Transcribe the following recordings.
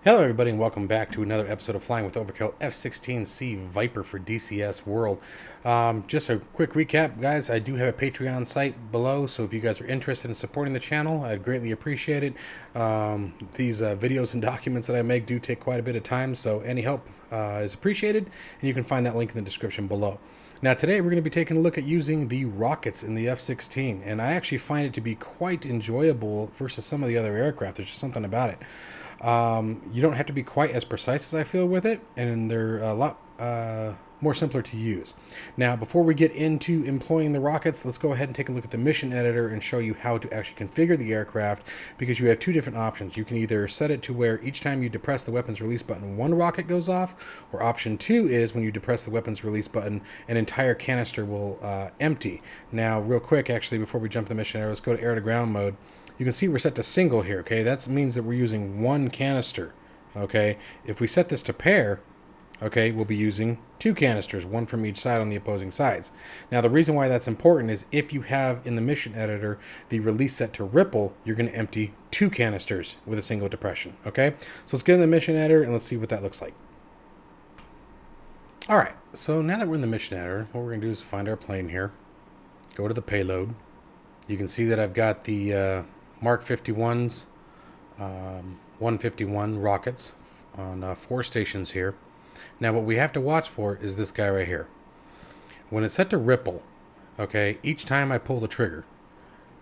Hello everybody and welcome back to another episode of Flying with OverKill F-16C Viper for DCS World. Just a quick recap, guys. I do have a Patreon site below, so if you guys are interested in supporting the channel, I'd greatly appreciate it. These videos and documents that I make do take quite a bit of time, so any help is appreciated, and you can find that link in the description below. Now today we're going to be taking a look at using the rockets in the F-16, and I actually find it to be quite enjoyable versus some of the other aircraft. There's just something about it. You don't have to be quite as precise as I feel with it, and they're a lot more simpler to use. Now, before we get into employing the rockets, let's go ahead and take a look at the mission editor and show you how to actually configure the aircraft, because you have two different options. You can either set it to where each time you depress the weapons release button, one rocket goes off, or option two is when you depress the weapons release button, an entire canister will empty. Now, real quick, actually, before we jump to the mission editor, let's go to air to ground mode. You can see we're set to single here, okay? That means that we're using one canister, okay? If we set this to pair, okay, we'll be using two canisters, one from each side on the opposing sides. Now, the reason why that's important is if you have in the mission editor the release set to ripple, you're going to empty two canisters with a single depression, okay? So let's get in the mission editor and let's see what that looks like. All right, so now that we're in the mission editor, what we're going to do is find our plane here, go to the payload. You can see that I've got the Mark 51s, 151 rockets on 4 stations here. Now what we have to watch for is this guy right here. When it's set to ripple, okay, each time I pull the trigger,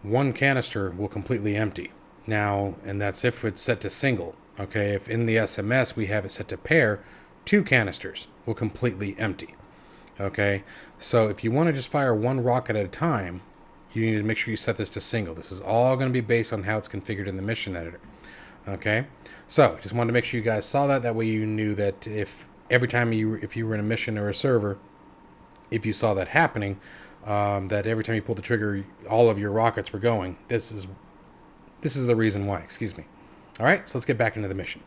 one canister will completely empty. Now, and that's if it's set to single. Okay, if in the SMS we have it set to pair, two canisters will completely empty. Okay, so if you want to just fire one rocket at a time, you need to make sure you set this to single. This is all going to be based on how it's configured in the mission editor. Okay, so just wanted to make sure you guys saw that. That way you knew that if every time if you were in a mission or a server, if you saw that happening, that every time you pulled the trigger, all of your rockets were going. This is the reason why. Excuse me. All right, so let's get back into the mission.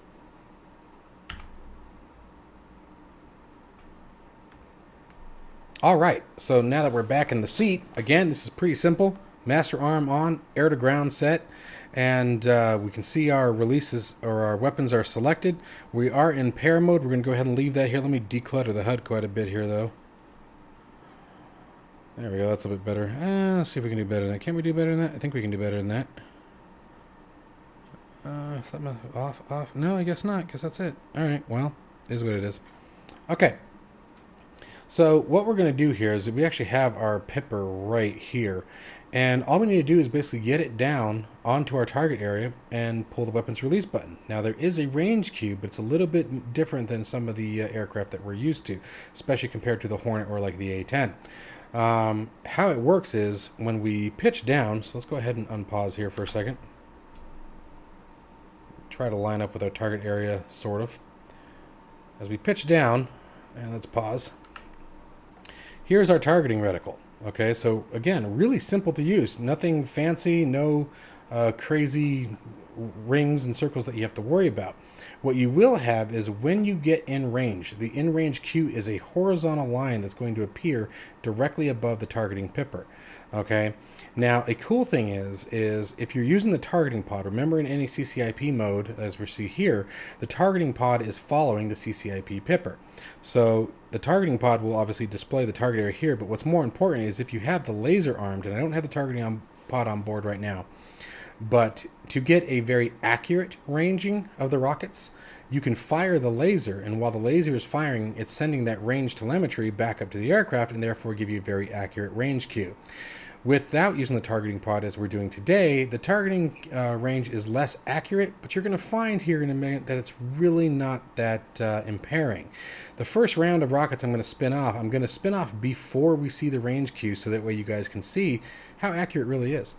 All right, so now that we're back in the seat, again, this is pretty simple. Master arm on, air to ground set, and we can see our releases or our weapons are selected. We are in pair mode. We're going to go ahead and leave that here. Let me declutter the HUD quite a bit here, though. There we go. That's a bit better. Let's see if we can do better than that. Can we do better than that? I think we can do better than that. Off. No, I guess not, because that's it. All right, well, it is what it is. Okay. So what we're going to do here is that we actually have our pipper right here, and all we need to do is basically get it down onto our target area and pull the weapons release button. Now there is a range cue, but it's a little bit different than some of the aircraft that we're used to, especially compared to the Hornet or like the A-10. How it works is when we pitch down, so let's go ahead and unpause here for a second. Try to line up with our target area, sort of. As we pitch down, and let's pause. Here's our targeting reticle. Okay, so again, really simple to use. Nothing fancy, no crazy rings and circles that you have to worry about. What you will have is when you get in range, the in range cue is a horizontal line that's going to appear directly above the targeting pipper. Okay, now a cool thing is if you're using the targeting pod, remember in any CCIP mode, as we see here, the targeting pod is following the CCIP pipper. So the targeting pod will obviously display the target area here, but what's more important is if you have the laser armed, and I don't have the targeting pod on board right now, but to get a very accurate ranging of the rockets, you can fire the laser, and while the laser is firing, it's sending that range telemetry back up to the aircraft and therefore give you a very accurate range cue. Without using the targeting pod as we're doing today, the targeting range is less accurate, but you're going to find here in a minute that it's really not that impairing. The first round of rockets I'm going to spin off before we see the range cue, so that way you guys can see how accurate it really is.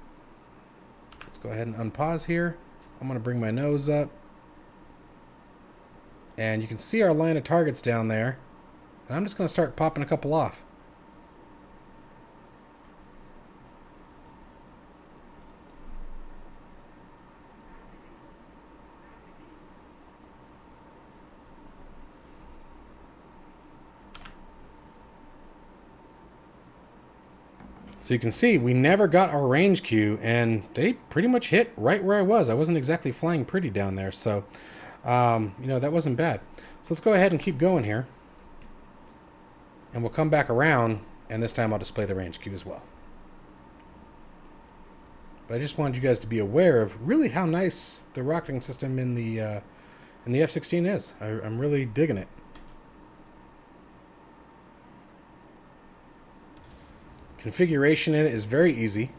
Let's go ahead and unpause here. I'm going to bring my nose up. And you can see our line of targets down there. And I'm just going to start popping a couple off. So you can see we never got our range cue, and they pretty much hit right where I was. I wasn't exactly flying pretty down there. So You know, that wasn't bad. So let's go ahead and keep going here. And we'll come back around, and this time I'll display the range queue as well. But I just wanted you guys to be aware of really how nice the rocketing system in the F-16 is. I'm really digging it. Configuration in it is very easy.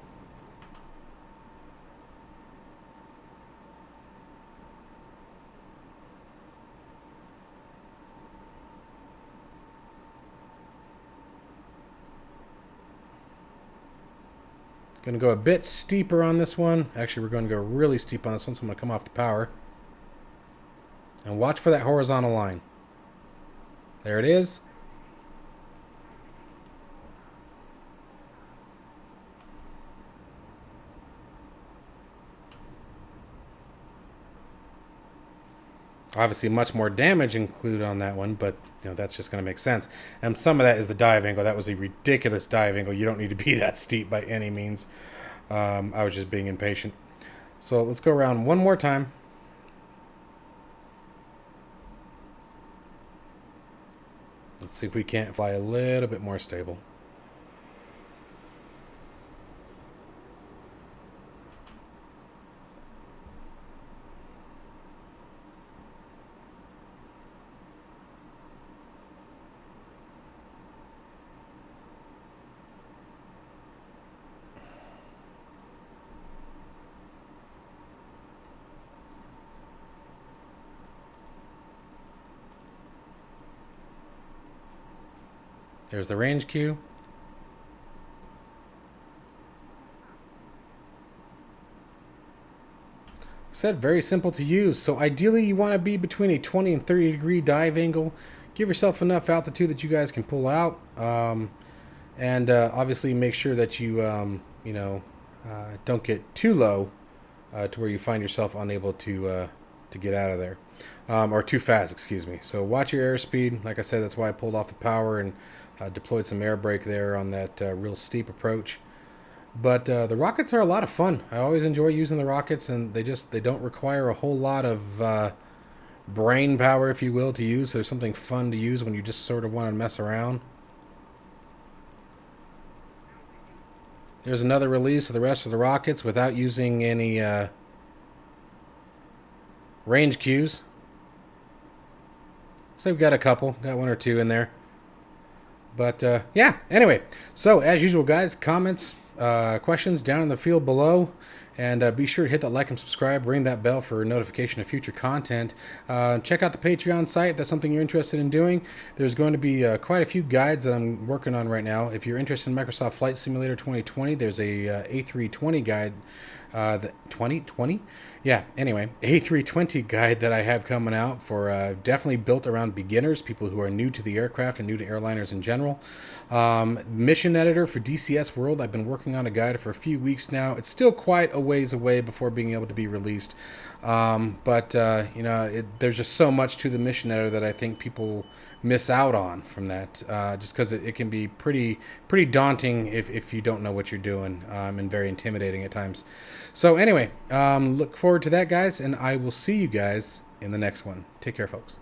Going to go a bit steeper on this one. Actually, we're going to go really steep on this one, so I'm going to come off the power. And watch for that horizontal line. There it is. Obviously, much more damage included on that one, but you know that's just going to make sense. And some of that is the dive angle. That was a ridiculous dive angle. You don't need to be that steep by any means. I was just being impatient. So let's go around one more time. Let's see if we can't fly a little bit more stable. There's the range queue. Said very simple to use. So ideally you want to be between a 20 and 30 degree dive angle. Give yourself enough altitude that you guys can pull out. And obviously make sure that you, don't get too low to where you find yourself unable to get out of there. Or too fast, excuse me. So watch your airspeed. Like I said, that's why I pulled off the power and deployed some air brake there on that real steep approach. But the rockets are a lot of fun. I always enjoy using the rockets, and they don't require a whole lot of brain power, if you will, to use. There's something fun to use when you just sort of want to mess around. There's another release of the rest of the rockets without using any range queues. So we've got a couple, got one or two in there. But yeah, anyway, so as usual, guys, comments, questions down in the field below. And be sure to hit that like and subscribe, ring that bell for notification of future content. Check out the Patreon site if that's something you're interested in doing. There's going to be quite a few guides that I'm working on right now. If you're interested in Microsoft Flight Simulator 2020, there's a A320 guide. The 2020? Yeah, anyway, A320 guide that I have coming out for definitely built around beginners, people who are new to the aircraft and new to airliners in general. Mission editor for DCS World. I've been working on a guide for a few weeks now. It's still quite a ways away before being able to be released. There's just so much to the mission editor that I think people miss out on from that, just because it can be pretty daunting if you don't know what you're doing, and very intimidating at times. So anyway, look forward to that, guys, and I will see you guys in the next one. Take care, folks.